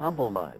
humblemud.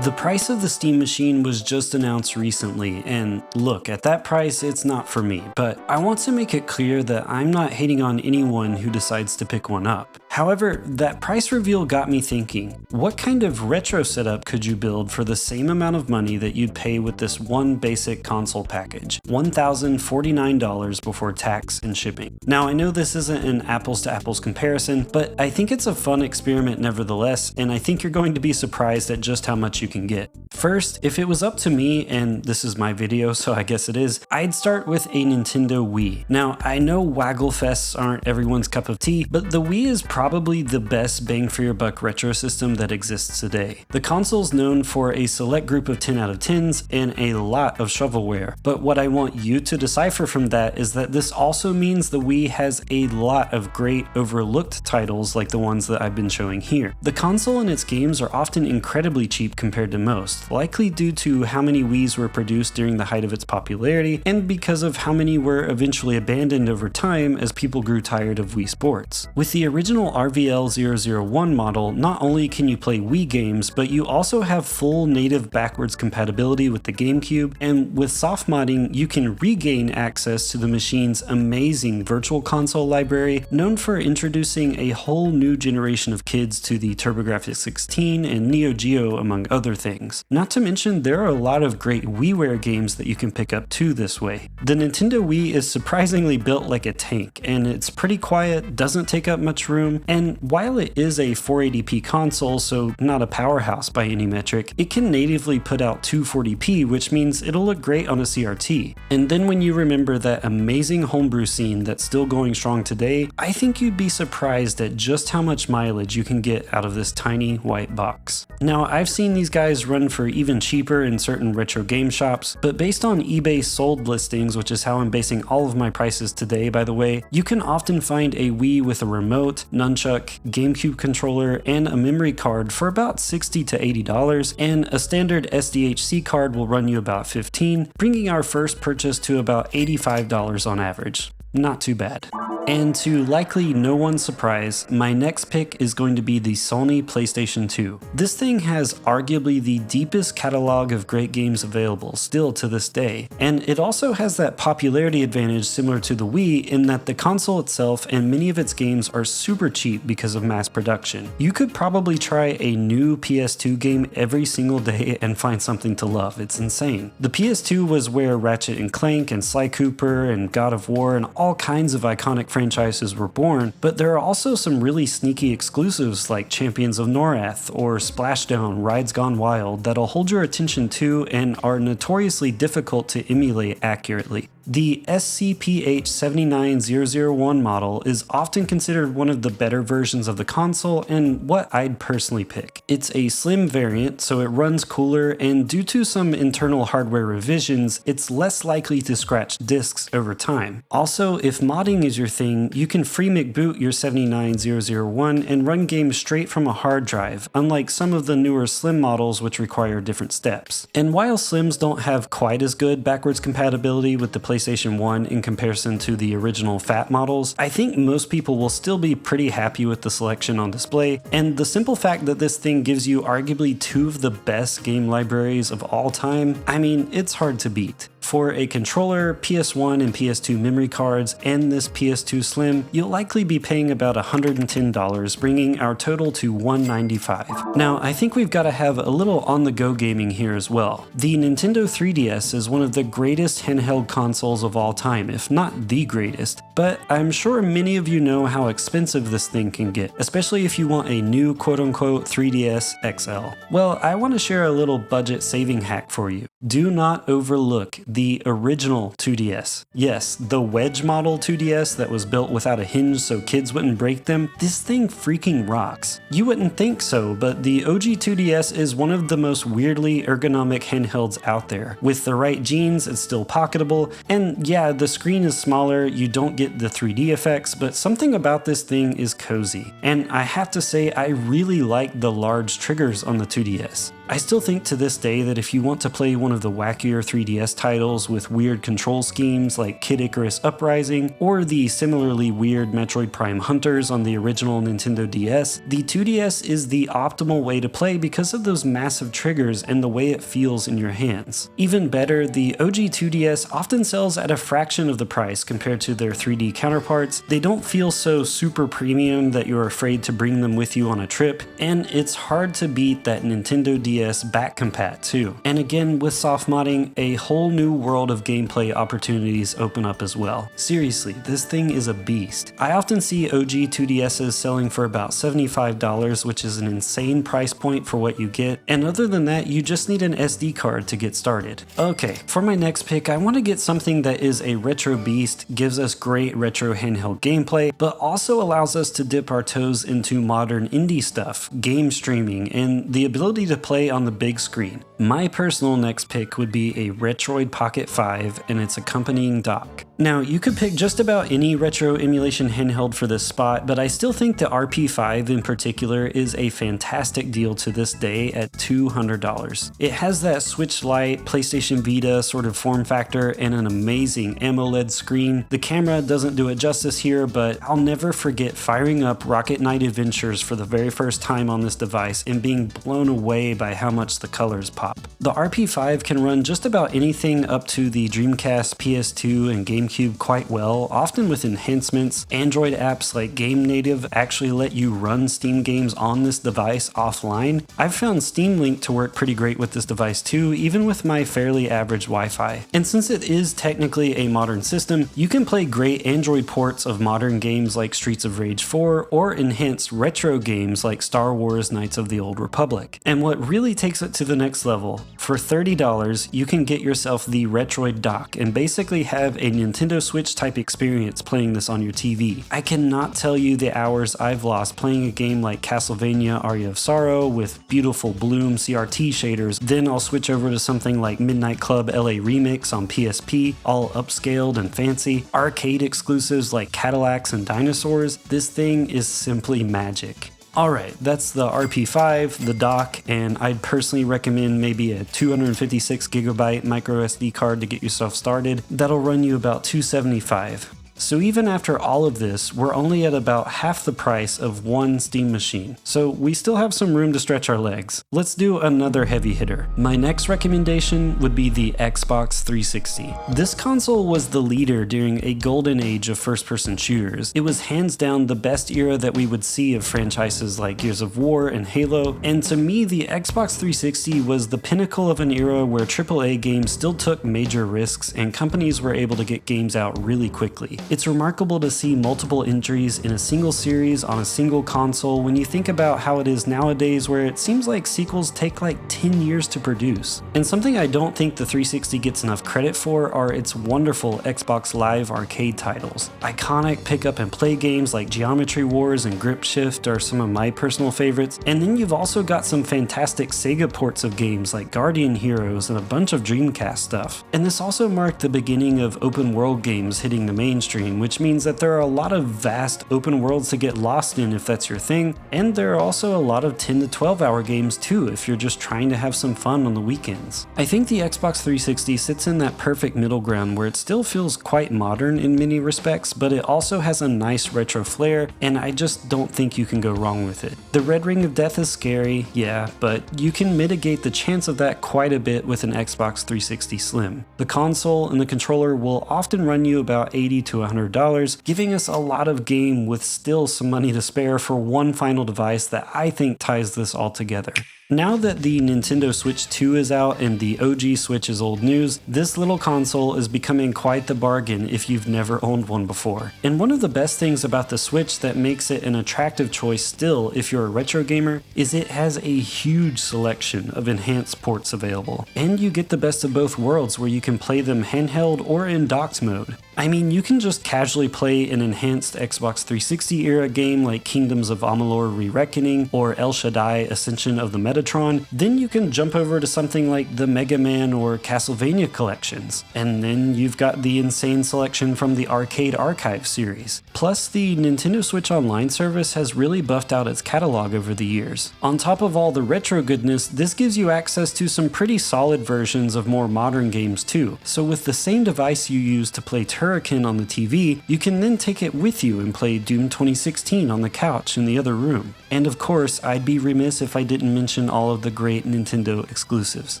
The price of the Steam Machine was just announced recently, and look, at that price it's not for me, but I want to make it clear that I'm not hating on anyone who decides to pick one up. However, that price reveal got me thinking, what kind of retro setup could you build for the same amount of money that you'd pay with this one basic console package? $1,049 before tax and shipping. Now I know this isn't an apples to apples comparison, but I think it's a fun experiment nevertheless, and I think you're going to be surprised at just how much you can get. First, if it was up to me, and this is my video so I guess it is, I'd start with a Nintendo Wii. Now I know waggle fests aren't everyone's cup of tea, but the Wii is probably the best bang for your buck retro system that exists today. The console's known for a select group of 10 out of 10s and a lot of shovelware, but what I want you to decipher from that is that this also means the Wii has a lot of great overlooked titles like the ones that I've been showing here. The console and its games are often incredibly cheap compared to most, likely due to how many Wiis were produced during the height of its popularity and because of how many were eventually abandoned over time as people grew tired of Wii Sports. With the original RVL001 model, not only can you play Wii games, but you also have full native backwards compatibility with the GameCube, and with soft modding, you can regain access to the machine's amazing Virtual Console library, known for introducing a whole new generation of kids to the TurboGrafx 16 and Neo Geo, among other things. Not to mention, there are a lot of great WiiWare games that you can pick up too this way. The Nintendo Wii is surprisingly built like a tank, and it's pretty quiet, doesn't take up much room, and while it is a 480p console, so not a powerhouse by any metric, it can natively put out 240p, which means it'll look great on a CRT. And then when you remember that amazing homebrew scene that's still going strong today, I think you'd be surprised at just how much mileage you can get out of this tiny white box. Now, I've seen these guys run for even cheaper in certain retro game shops, but based on eBay sold listings, which is how I'm basing all of my prices today by the way, you can often find a Wii with a remote, nunchuck, GameCube controller, and a memory card for about $60 to $80, and a standard SDHC card will run you about $15, bringing our first purchase to about $85 on average. Not too bad. And to likely no one's surprise, my next pick is going to be the Sony PlayStation 2. This thing has arguably the deepest catalog of great games available still to this day, and it also has that popularity advantage similar to the Wii in that the console itself and many of its games are super cheap because of mass production. You could probably try a new PS2 game every single day and find something to love. It's insane. The PS2 was where Ratchet & Clank and Sly Cooper and God of War and all kinds of iconic franchises were born, but there are also some really sneaky exclusives like Champions of Norath or Splashdown Rides Gone Wild that'll hold your attention too and are notoriously difficult to emulate accurately. The SCPH-79001 model is often considered one of the better versions of the console and what I'd personally pick. It's a slim variant, so it runs cooler, and due to some internal hardware revisions, it's less likely to scratch discs over time. Also, if modding is your thing, you can free McBoot your 79001 and run games straight from a hard drive, unlike some of the newer slim models which require different steps. And while slims don't have quite as good backwards compatibility with the PlayStation 1 in comparison to the original fat models, I think most people will still be pretty happy with the selection on display, and the simple fact that this thing gives you arguably two of the best game libraries of all time, I mean, it's hard to beat. For a controller, PS1 and PS2 memory cards, and this PS2 Slim, you'll likely be paying about $110, bringing our total to $195. Now, I think we've got to have a little on-the-go gaming here as well. The Nintendo 3DS is one of the greatest handheld consoles of all time, if not the greatest, but I'm sure many of you know how expensive this thing can get, especially if you want a new quote-unquote 3DS XL. Well, I want to share a little budget saving hack for you. Do not overlook the original 2DS. Yes, the wedge model 2DS that was built without a hinge so kids wouldn't break them. This thing freaking rocks. You wouldn't think so, but the OG 2DS is one of the most weirdly ergonomic handhelds out there. With the right genes, it's still pocketable, and yeah, the screen is smaller, you don't get the 3D effects, but something about this thing is cozy. And I have to say, I really like the large triggers on the 2DS. I still think to this day that if you want to play one of the wackier 3DS titles with weird control schemes like Kid Icarus Uprising or the similarly weird Metroid Prime Hunters on the original Nintendo DS, the 2DS is the optimal way to play because of those massive triggers and the way it feels in your hands. Even better, the OG 2DS often sells at a fraction of the price compared to their 3D counterparts. They don't feel so super premium that you're afraid to bring them with you on a trip, and it's hard to beat that Nintendo DS back compat too. And again, with soft modding, a whole new world of gameplay opportunities open up as well. Seriously, this thing is a beast. I often see OG 2DSs selling for about $75, which is an insane price point for what you get, and other than that, you just need an SD card to get started. Okay, for my next pick, I want to get something that is a retro beast, gives us great retro handheld gameplay, but also allows us to dip our toes into modern indie stuff, game streaming, and the ability to play on the big screen. My personal next pick would be a Retroid Pocket 5 and its accompanying dock. Now, you could pick just about any retro emulation handheld for this spot, but I still think the RP5 in particular is a fantastic deal to this day at $200. It has that Switch Lite, PlayStation Vita sort of form factor and an amazing AMOLED screen. The camera doesn't do it justice here, but I'll never forget firing up Rocket Knight Adventures for the very first time on this device and being blown away by how much the colors pop. The RP5 can run just about anything up to the Dreamcast, PS2, and GameCube quite well, often with enhancements. Android apps like Game Native actually let you run Steam games on this device offline. I've found Steam Link to work pretty great with this device too, even with my fairly average Wi-Fi. And since it is technically a modern system, you can play great Android ports of modern games like Streets of Rage 4 or enhanced retro games like Star Wars Knights of the Old Republic. And what really takes it to the next level, for $30, you can get yourself the Retroid dock and basically have a Nintendo Switch type experience playing this on your TV. I cannot tell you the hours I've lost playing a game like Castlevania Aria of Sorrow with beautiful Bloom CRT shaders, then I'll switch over to something like Midnight Club LA Remix on PSP, all upscaled and fancy, arcade exclusives like Cadillacs and Dinosaurs. This thing is simply magic. Alright, that's the RP5, the dock, and I'd personally recommend maybe a 256GB micro SD card to get yourself started. That'll run you about $275. So even after all of this, we're only at about half the price of one Steam machine. So we still have some room to stretch our legs. Let's do another heavy hitter. My next recommendation would be the Xbox 360. This console was the leader during a golden age of first-person shooters. It was hands down the best era that we would see of franchises like Gears of War and Halo, and to me the Xbox 360 was the pinnacle of an era where AAA games still took major risks and companies were able to get games out really quickly. It's remarkable to see multiple entries in a single series on a single console when you think about how it is nowadays, where it seems like sequels take like 10 years to produce. And something I don't think the 360 gets enough credit for are its wonderful Xbox Live Arcade titles. Iconic pick up and play games like Geometry Wars and Grip Shift are some of my personal favorites, and then you've also got some fantastic Sega ports of games like Guardian Heroes and a bunch of Dreamcast stuff. And this also marked the beginning of open world games hitting the mainstream, which means that there are a lot of vast open worlds to get lost in if that's your thing, and there are also a lot of 10 to 12 hour games too if you're just trying to have some fun on the weekends. I think the Xbox 360 sits in that perfect middle ground where it still feels quite modern in many respects, but it also has a nice retro flair, and I just don't think you can go wrong with it. The red ring of death is scary, yeah, but you can mitigate the chance of that quite a bit with an Xbox 360 Slim. The console and the controller will often run you about $80 to $100, giving us a lot of game with still some money to spare for one final device that I think ties this all together. Now that the Nintendo Switch 2 is out and the OG Switch is old news, this little console is becoming quite the bargain if you've never owned one before. And one of the best things about the Switch that makes it an attractive choice still if you're a retro gamer is it has a huge selection of enhanced ports available. And you get the best of both worlds where you can play them handheld or in docked mode. I mean, you can just casually play an enhanced Xbox 360 era game like Kingdoms of Amalur Re-Reckoning or El Shaddai Ascension of the Meta Metatron, then you can jump over to something like the Mega Man or Castlevania collections. And then you've got the insane selection from the Arcade Archive series. Plus, the Nintendo Switch Online service has really buffed out its catalog over the years. On top of all the retro goodness, this gives you access to some pretty solid versions of more modern games too. So with the same device you use to play Turrican on the TV, you can then take it with you and play Doom 2016 on the couch in the other room. And of course, I'd be remiss if I didn't mention all of the great Nintendo exclusives.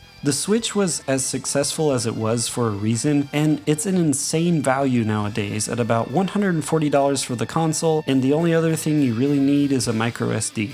The Switch was as successful as it was for a reason, and it's an insane value nowadays at about $140 for the console, and the only other thing you really need is a microSD.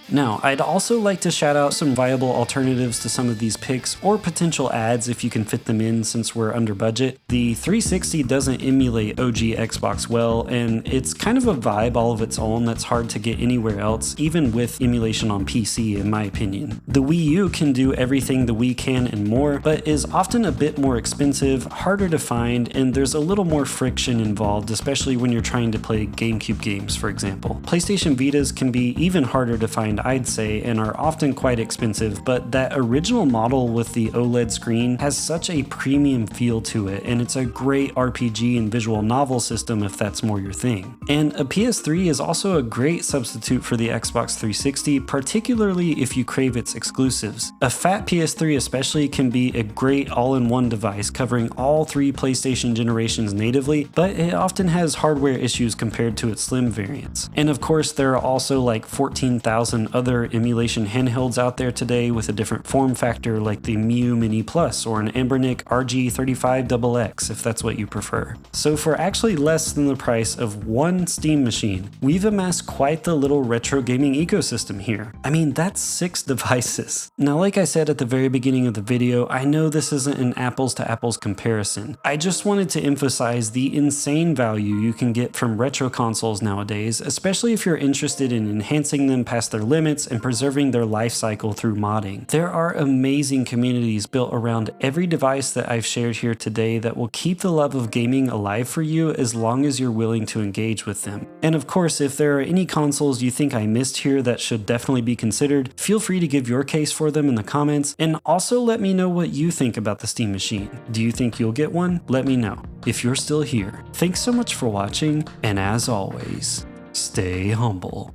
Now, I'd also like to shout out some viable alternatives to some of these picks, or potential ads if you can fit them in since we're under budget. The 360 doesn't emulate OG Xbox well, and it's kind of a vibe all of its own that's hard to get anywhere else, even with emulation on PC in my opinion. The Wii U can do everything the Wii can and more, but is often a bit more expensive, harder to find, and there's a little more friction involved, especially when you're trying to play GameCube games, for example. PlayStation Vitas can be even harder to find, I'd say, and are often quite expensive, but that original model with the OLED screen has such a premium feel to it, and it's a great RPG and visual novel system if that's more your thing. And a PS3 is also a great substitute for the Xbox 360, particularly if you crave its exclusives. A fat PS3 especially can be a great all-in-one device covering all three PlayStation generations natively, but it often has hardware issues compared to its slim variants. And of course, there are also like 14,000 other emulation handhelds out there today with a different form factor, like the Mu Mini Plus or an Anbernic RG35XX if that's what you prefer. So for actually less than the price of one Steam machine, we've amassed quite the little retro gaming ecosystem here. I mean, that's 6 devices. Now, like I said at the very beginning of the video, I know this isn't an apples to apples comparison. I just wanted to emphasize the insane value you can get from retro consoles nowadays, especially if you're interested in enhancing them past their limits and preserving their life cycle through modding. There are amazing communities built around every device that I've shared here today that will keep the love of gaming alive for you as long as you're willing to engage with them. And of course, if there are any consoles you think I missed here that should definitely be considered, feel free to give your case for them in the comments, and also let me know what you think about the Steam machine. Do you think you'll get one? Let me know. If you're still here, thanks so much for watching, and as always, stay humble.